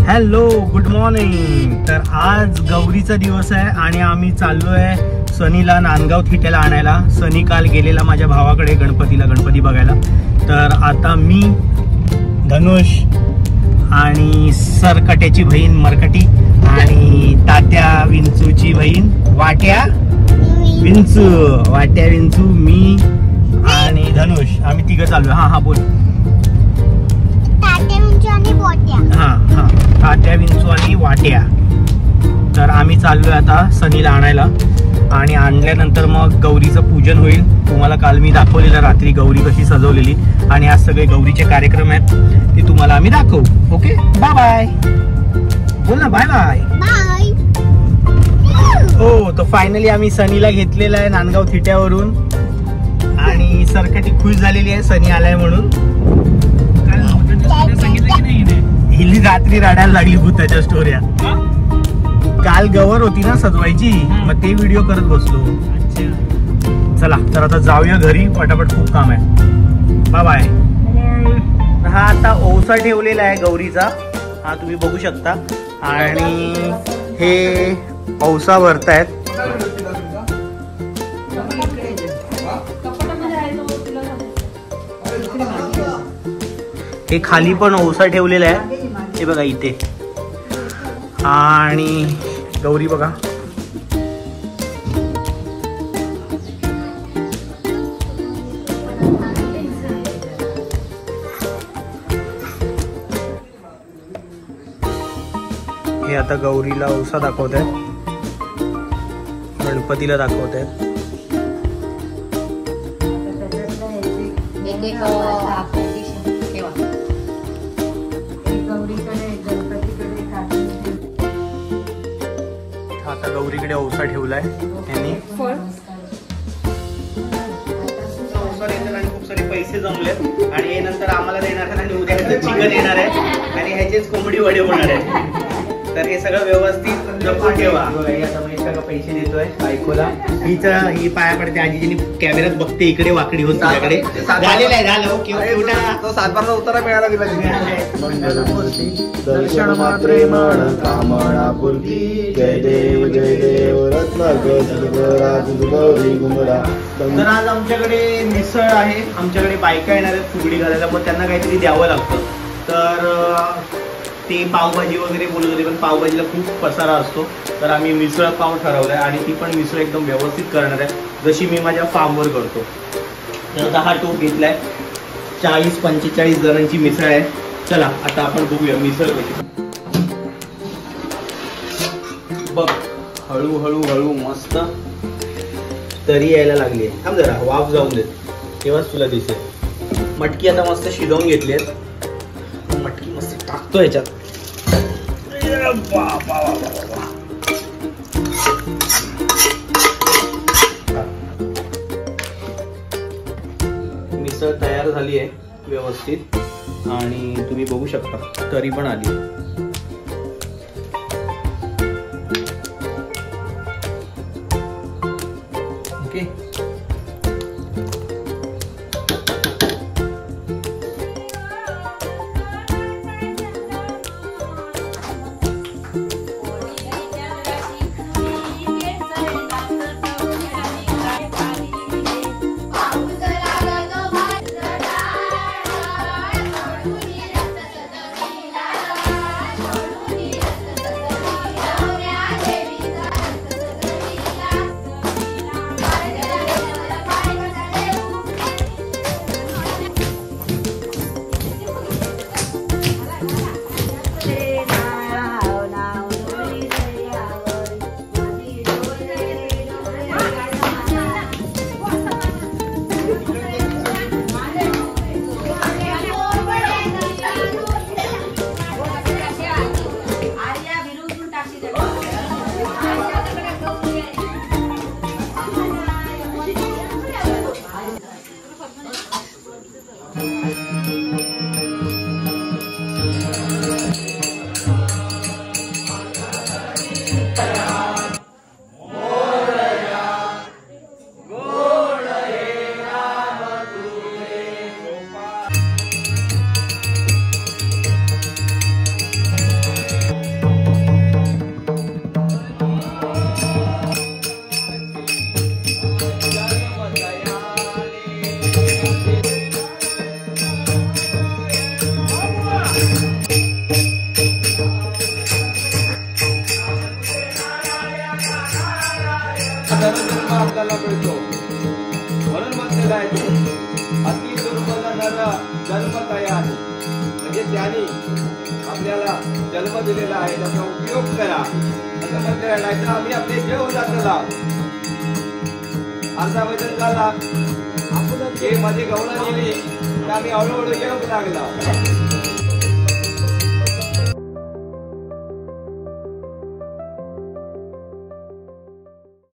Hello good morning. तर आज गौरीचा दिवस आहे आणि आम्ही चाललोय सनीला नांदगाव थिट्याला आणायला। सनी काल गेलेला माझ्या भावाकडे गणपती बघायला। तर आता मी, धनुष आणि सरकट्याची बहीण मरकटी आणि तात्या विंचूची बहीण वाट्या विंचू, मी आणि धनुष, आम्ही तिघं चाललोय। हा बोल। तात्या विंचू आणि वाट्या। तर आम्ही चाललोय आता सनीला आणायला आणि आणल्यानंतर मग गौरीचं पूजन होईल। तुम्हाला काल मी दाखवलेलं रात्री गौरी कशी सजवलेली आणि आज सगळे गौरीचे कार्यक्रम आहेत ते तुम्हाला आम्ही दाखवू। ओके, बाय बाय बोल ना, बाय बाय। हो, तो फायनली आम्ही सनीला घेतलेला आहे नांदगाव थिट्यावरून आणि सरकटी खुश झालेली आहे सनी आलाय म्हणून। हिली रात्री रडायला लागली भूताच्या स्टोऱ्या। काल गवर होती ना सजवायची, मग ते व्हिडिओ करत बसलो। चला तर आता जाऊया घरी, पटापट खूप काम आहे। Bye bye. हा आता ओवसा ठेवलेला आहे गौरीचा, हा तुम्ही बघू शकता। आणि हे ओवसा भरतायत। हे खाली पण ओवसा ठेवलेला आहे, हे बघा इथे। आणि गौरी बघा, हे आता गौरीला ओवसा दाखवत आहे, गणपतीला दाखवत आहे। आता गौरीकडे ओवसा ठेवलाय त्यांनी। खूप सारे पैसे जमलेत आणि हे नंतर आम्हाला देणार आहे आणि उद्या चिकन येणार आहे आणि ह्याचेच कोंबडी वडे होणार आहे। तर हे सगळं व्यवस्थित जपून ठेवा। सगळं पैसे देतोय बायकोला, ही पाया पडते आजीजीनी कॅमेऱ्यात बघते इकडे वाकडी होत तुझ्याकडे। झालेलं आहे, झालं ओके। तो 7 उतारा मिळाला तिला। दर्शन मात्रे मन कामना पूर्ती, जय देव तर आज आमच्याकडे मिसळ आहे, आमच्याकडे बायका येणार आहेत फुगडी घालायला, पण त्यांना काहीतरी द्यावं लागतं। तर ते पावभाजी वगैरे बोलत होते, पण पावभाजीला खूप पसारा असतो। तर आम्ही मिसळ पाव ठरवलाय आणि ती पण मिसळ एकदम व्यवस्थित करणार आहे, जशी मी माझ्या फार्मवर करतो। तर 10 टोप घेतलाय, 40-45 जणांची मिसळ आहे। चला आता आपण बघूया मिसळ कशी। बघ, हळू मस्त तरी यायला लागली आहे। थांब जरा, वाफ जाऊन दे, तेव्हाच तुला दिसेल। मटकी आता मस्त शिजवून घेतली आहे, मटकी मस्त टाकतो ह्याच्यात। मिसळ तयार झाली आहे व्यवस्थित आणि तुम्ही बघू शकता तरी पण आली। ओके, जन्म दिलेला आहे त्याचा उपयोग करा असं म्हणते. नाहीतर आम्ही आपले जेव जातला अर्धा वजन झाला आपण हे मध्ये गवळा नेली तर आम्ही हळूहळू येऊ लागला.